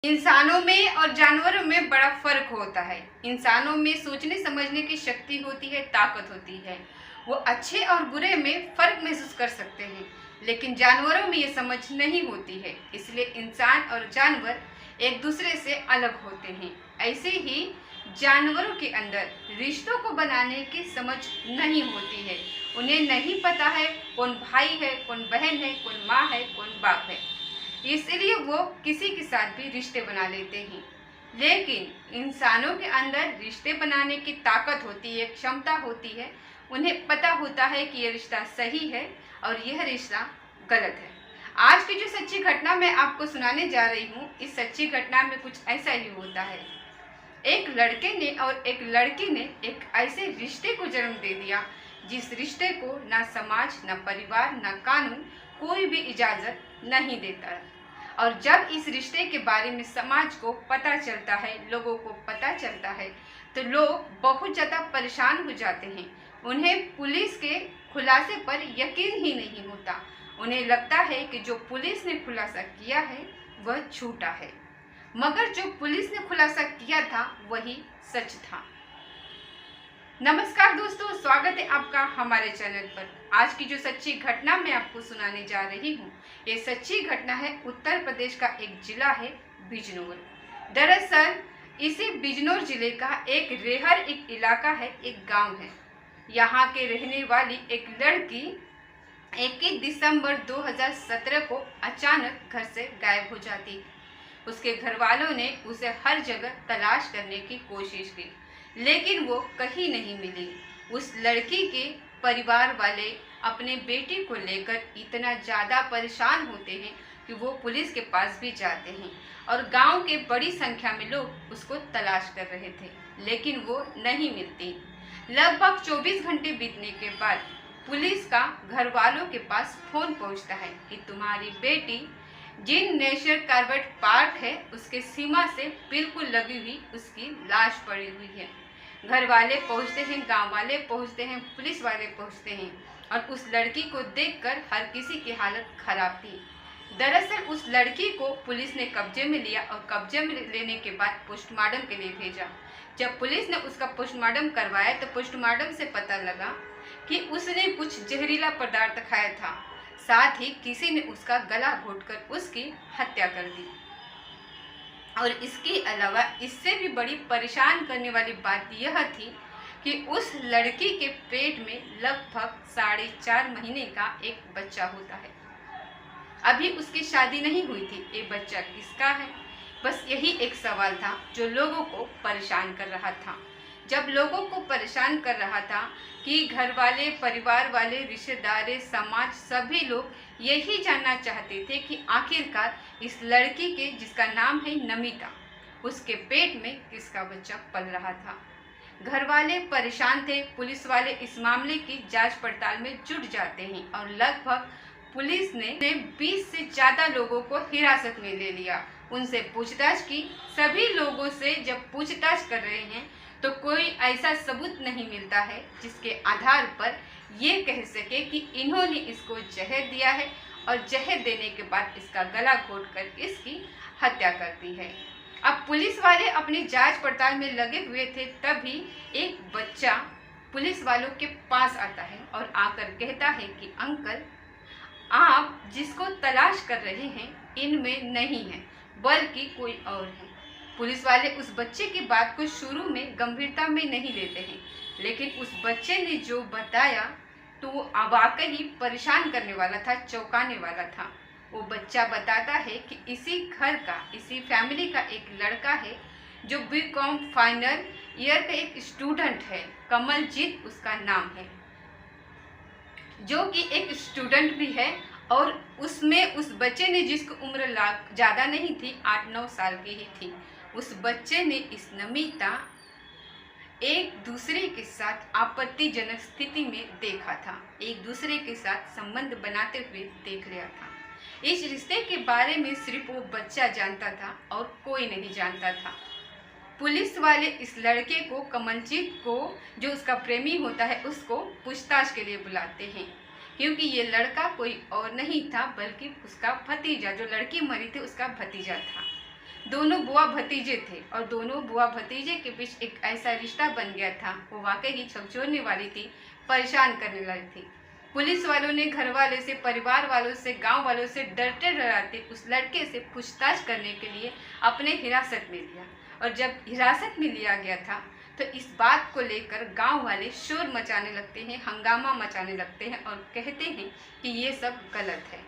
इंसानों में और जानवरों में बड़ा फर्क होता है। इंसानों में सोचने समझने की शक्ति होती है, ताकत होती है। वो अच्छे और बुरे में फर्क महसूस कर सकते हैं, लेकिन जानवरों में ये समझ नहीं होती है। इसलिए इंसान और जानवर एक दूसरे से अलग होते हैं। ऐसे ही जानवरों के अंदर रिश्तों को बनाने की समझ नहीं होती है। उन्हें नहीं पता है कौन भाई है, कौन बहन है, कौन माँ है, कौन बाप है। इसलिए वो किसी के साथ भी रिश्ते बना लेते हैं। लेकिन इंसानों के अंदर रिश्ते बनाने की ताकत होती है, क्षमता होती है। उन्हें पता होता है कि यह रिश्ता सही है और यह रिश्ता गलत है। आज की जो सच्ची घटना मैं आपको सुनाने जा रही हूँ, इस सच्ची घटना में कुछ ऐसा ही होता है। एक लड़के ने और एक लड़की ने एक ऐसे रिश्ते को जन्म दे दिया जिस रिश्ते को ना समाज, ना परिवार, ना कानून कोई भी इजाजत नहीं देता। और जब इस रिश्ते के बारे में समाज को पता चलता है, लोगों को पता चलता है, तो लोग बहुत ज़्यादा परेशान हो जाते हैं। उन्हें पुलिस के खुलासे पर यकीन ही नहीं होता। उन्हें लगता है कि जो पुलिस ने खुलासा किया है वह झूठा है, मगर जो पुलिस ने खुलासा किया था वही सच था। नमस्कार दोस्तों, स्वागत है आपका हमारे चैनल पर। आज की जो सच्ची घटना मैं आपको सुनाने जा रही हूँ, ये सच्ची घटना है उत्तर प्रदेश का एक जिला है बिजनौर। दरअसल इसी बिजनौर जिले का एक रेहर एक इलाका है, एक गांव है। यहाँ के रहने वाली एक लड़की 21 दिसंबर 2017 को अचानक घर से गायब हो जाती। उसके घर वालों ने उसे हर जगह तलाश करने की कोशिश की, लेकिन वो कहीं नहीं मिली। उस लड़की के परिवार वाले अपने बेटे को लेकर इतना ज़्यादा परेशान होते हैं कि वो पुलिस के पास भी जाते हैं और गांव के बड़ी संख्या में लोग उसको तलाश कर रहे थे, लेकिन वो नहीं मिलती। लगभग 24 घंटे बीतने के बाद पुलिस का घर वालों के पास फोन पहुंचता है कि तुम्हारी बेटी जिन नेशनल कार्बेट पार्क है उसके सीमा से बिल्कुल लगी हुई उसकी लाश पड़ी हुई है। घर वाले पहुंचते हैं, गांव वाले पहुंचते हैं, पुलिस वाले पहुंचते हैं और उस लड़की को देखकर हर किसी की हालत खराब थी। दरअसल उस लड़की को पुलिस ने कब्जे में लिया और कब्जे में लेने के बाद पोस्टमार्टम के लिए भेजा। जब पुलिस ने उसका पोस्टमार्टम करवाया तो पोस्टमार्टम से पता लगा कि उसने कुछ जहरीला पदार्थ खाया था। साथ ही किसी ने उसका गला घोंटकर उसकी हत्या कर दी। और इसके अलावा इससे भी बड़ी परेशान करने वाली बात यह थी कि उस लड़की के पेट में लगभग 4.5 महीने का एक बच्चा होता है। अभी उसकी शादी नहीं हुई थी। ये बच्चा किसका है? बस यही एक सवाल था जो लोगों को परेशान कर रहा था। जब लोगों को परेशान कर रहा था कि घर वाले, परिवार वाले, रिश्तेदार, समाज, सभी लोग यही जानना चाहते थे कि आखिरकार इस लड़की के, जिसका नाम है नमिता, उसके पेट में किसका बच्चा पल रहा था। घर वाले परेशान थे। पुलिस वाले इस मामले की जांच पड़ताल में जुट जाते हैं और लगभग पुलिस ने 20 से ज़्यादा लोगों को हिरासत में ले लिया। उनसे पूछताछ की। सभी लोगों से जब पूछताछ कर रहे हैं तो कोई ऐसा सबूत नहीं मिलता है जिसके आधार पर ये कह सके कि इन्होंने इसको जहर दिया है और जहर देने के बाद इसका गला घोंटकर इसकी हत्या कर दी है। अब पुलिस वाले अपनी जांच पड़ताल में लगे हुए थे, तभी एक बच्चा पुलिस वालों के पास आता है और आकर कहता है कि अंकल, आप जिसको तलाश कर रहे हैं इनमें नहीं है, बल्कि कोई और है। पुलिस वाले उस बच्चे की बात को शुरू में गंभीरता में नहीं लेते हैं, लेकिन उस बच्चे ने जो बताया तो वो वाकई ही परेशान करने वाला था, चौंकाने वाला था। वो बच्चा बताता है कि इसी घर का, इसी फैमिली का एक लड़का है जो बीकॉम फाइनल ईयर का एक स्टूडेंट है। कमलजीत उसका नाम है, जो कि एक स्टूडेंट भी है। और उसमें उस बच्चे ने, जिसकी उम्र ज़्यादा नहीं थी, 8-9 साल की ही थी, उस बच्चे ने इस नमिता एक दूसरे के साथ आपत्तिजनक स्थिति में देखा था, एक दूसरे के साथ संबंध बनाते हुए देख लिया था। इस रिश्ते के बारे में सिर्फ वो बच्चा जानता था और कोई नहीं जानता था। पुलिस वाले इस लड़के को, कमलजीत को, जो उसका प्रेमी होता है, उसको पूछताछ के लिए बुलाते हैं, क्योंकि ये लड़का कोई और नहीं था बल्कि उसका भतीजा, जो लड़की मरी थी उसका भतीजा था। दोनों बुआ भतीजे थे और दोनों बुआ भतीजे के बीच एक ऐसा रिश्ता बन गया था, वो वाकई ही झकझोरने वाली थी, परेशान करने वाली थी। पुलिस वालों ने घर वाले से, परिवार वालों से, गांव वालों से डरते डराते उस लड़के से पूछताछ करने के लिए अपने हिरासत में लिया। और जब हिरासत में लिया गया था तो इस बात को लेकर गांव वाले शोर मचाने लगते हैं, हंगामा मचाने लगते हैं और कहते हैं कि ये सब गलत है।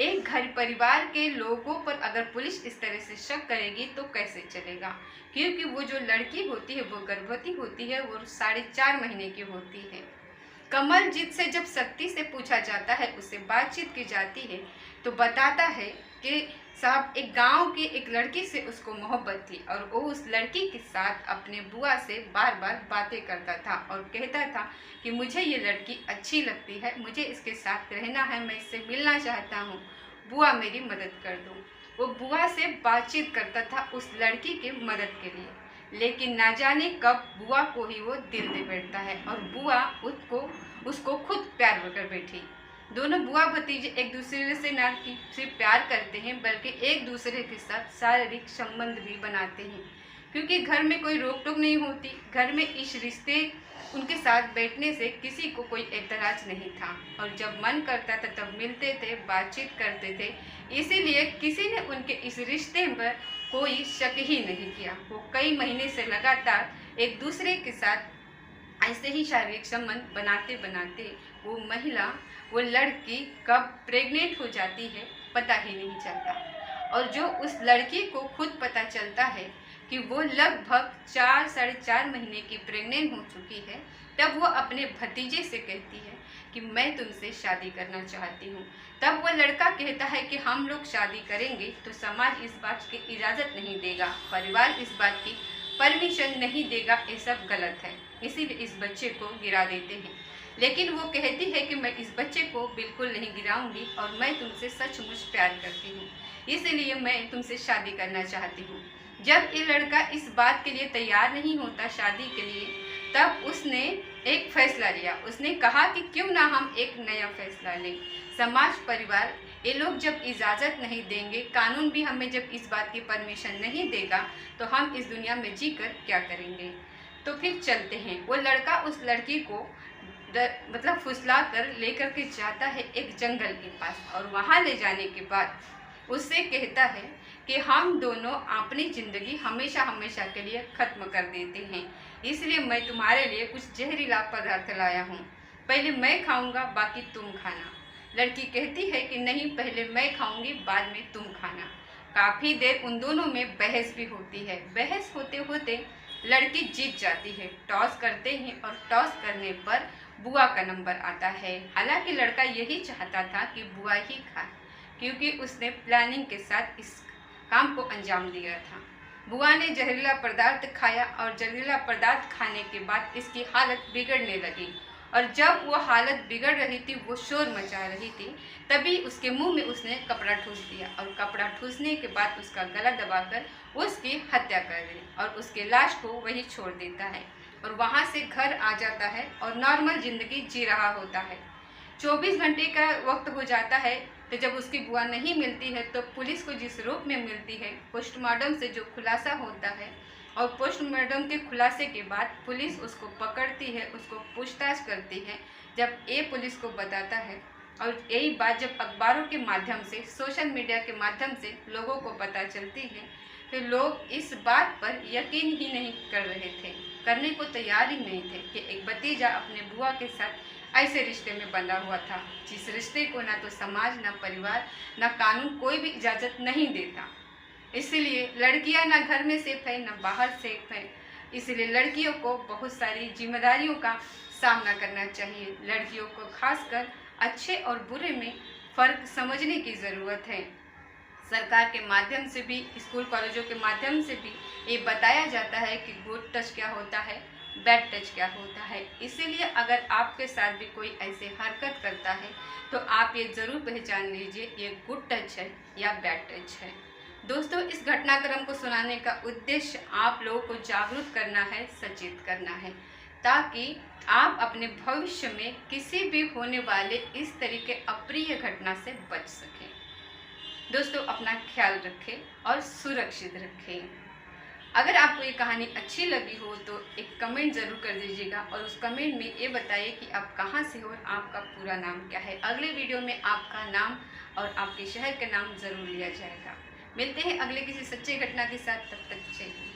एक घर परिवार के लोगों पर अगर पुलिस इस तरह से शक करेगी तो कैसे चलेगा, क्योंकि वो जो लड़की होती है वो गर्भवती होती है, वो 4.5 महीने की होती है। कमलजीत से जब सख्ती से पूछा जाता है, उससे बातचीत की जाती है, तो बताता है कि साहब एक गांव की एक लड़की से उसको मोहब्बत थी और वो उस लड़की के साथ अपने बुआ से बार बार बातें करता था और कहता था कि मुझे ये लड़की अच्छी लगती है, मुझे इसके साथ रहना है, मैं इससे मिलना चाहता हूँ, बुआ मेरी मदद कर दो। वो बुआ से बातचीत करता था उस लड़की के मदद के लिए, लेकिन ना जाने कब बुआ को ही वो दिल दे बैठता है और बुआ उसको खुद प्यार कर बैठी। दोनों बुआ भतीजे एक दूसरे से ना सिर्फ प्यार करते हैं बल्कि एक दूसरे के साथ शारीरिक संबंध भी बनाते हैं, क्योंकि घर में कोई रोक टोक नहीं होती। घर में इस रिश्ते उनके साथ बैठने से किसी को कोई एतराज नहीं था और जब मन करता था तब मिलते थे, बातचीत करते थे। इसीलिए किसी ने उनके इस रिश्ते पर कोई शक ही नहीं किया। वो कई महीने से लगातार एक दूसरे के साथ ऐसे ही शारीरिक संबंध बनाते बनाते वो लड़की कब प्रेग्नेंट हो जाती है पता ही नहीं चलता। और जो उस लड़की को खुद पता चलता है कि वो लगभग 4-4.5 महीने की प्रेग्नेंट हो चुकी है, तब वो अपने भतीजे से कहती है कि मैं तुमसे शादी करना चाहती हूँ। तब वो लड़का कहता है कि हम लोग शादी करेंगे तो समाज इस बात की इजाज़त नहीं देगा, परिवार इस बात की परमिशन नहीं देगा, ये सब गलत है, इसीलिए इस बच्चे को गिरा देते हैं। लेकिन वो कहती है कि मैं इस बच्चे को बिल्कुल नहीं गिराऊंगी और मैं तुमसे सचमुच प्यार करती हूँ, इसलिए मैं तुमसे शादी करना चाहती हूँ। जब ये लड़का इस बात के लिए तैयार नहीं होता शादी के लिए, तब उसने एक फैसला लिया। उसने कहा कि क्यों ना हम एक नया फैसला लें। समाज, परिवार, ये लोग जब इजाज़त नहीं देंगे, कानून भी हमें जब इस बात की परमिशन नहीं देगा, तो हम इस दुनिया में जीकर क्या करेंगे। तो फिर चलते हैं। वो लड़का उस लड़की को फुसला कर लेकर के जाता है एक जंगल के पास और वहाँ ले जाने के बाद उससे कहता है कि हम दोनों अपनी ज़िंदगी हमेशा हमेशा के लिए ख़त्म कर देते हैं, इसलिए मैं तुम्हारे लिए कुछ जहरीला पदार्थ लाया हूँ, पहले मैं खाऊंगा, बाकी तुम खाना। लड़की कहती है कि नहीं, पहले मैं खाऊंगी, बाद में तुम खाना। काफ़ी देर उन दोनों में बहस भी होती है। बहस होते होते लड़की जीत जाती है। टॉस करते हैं और टॉस करने पर बुआ का नंबर आता है। हालांकि लड़का यही चाहता था कि बुआ ही खाए, क्योंकि उसने प्लानिंग के साथ इस काम को अंजाम दिया था। बुआ ने जहरीला पदार्थ खाया और जहरीला पदार्थ खाने के बाद इसकी हालत बिगड़ने लगी और जब वो हालत बिगड़ रही थी, वो शोर मचा रही थी, तभी उसके मुंह में उसने कपड़ा ठूस दिया और कपड़ा ठूसने के बाद उसका गला दबाकर उसकी हत्या कर दी और उसके लाश को वही छोड़ देता है और वहाँ से घर आ जाता है और नॉर्मल ज़िंदगी जी रहा होता है। 24 घंटे का वक्त हो जाता है, तो जब उसकी बुआ नहीं मिलती है तो पुलिस को जिस रूप में मिलती है, पोस्टमार्टम से जो खुलासा होता है और पोस्टमार्टम के खुलासे के बाद पुलिस उसको पकड़ती है, उसको पूछताछ करती है। जब ये पुलिस को बताता है और यही बात जब अखबारों के माध्यम से, सोशल मीडिया के माध्यम से लोगों को पता चलती है, तो लोग इस बात पर यकीन ही नहीं कर रहे थे, करने को तैयार ही नहीं थे कि एक भतीजा अपने बुआ के साथ ऐसे रिश्ते में बंधा हुआ था, जिस रिश्ते को ना तो समाज, ना परिवार, ना कानून कोई भी इजाज़त नहीं देता। इसलिए लड़कियां ना घर में सेफ है, ना बाहर सेफ है। इसलिए लड़कियों को बहुत सारी जिम्मेदारियों का सामना करना चाहिए। लड़कियों को खासकर अच्छे और बुरे में फ़र्क समझने की ज़रूरत है। सरकार के माध्यम से भी, स्कूल कॉलेजों के माध्यम से भी ये बताया जाता है कि गुड टच क्या होता है, बैड टच क्या होता है। इसीलिए अगर आपके साथ भी कोई ऐसे हरकत करता है तो आप ये ज़रूर पहचान लीजिए ये गुड टच है या बैड टच है। दोस्तों, इस घटनाक्रम को सुनाने का उद्देश्य आप लोगों को जागरूक करना है, सचेत करना है, ताकि आप अपने भविष्य में किसी भी होने वाले इस तरीके अप्रिय घटना से बच सकें। दोस्तों अपना ख्याल रखें और सुरक्षित रखें। अगर आपको ये कहानी अच्छी लगी हो तो एक कमेंट ज़रूर कर दीजिएगा और उस कमेंट में ये बताइए कि आप कहाँ से हो और आपका पूरा नाम क्या है। अगले वीडियो में आपका नाम और आपके शहर का नाम ज़रूर लिया जाएगा। मिलते हैं अगले किसी सच्ची घटना के साथ, तब तक चाहिए।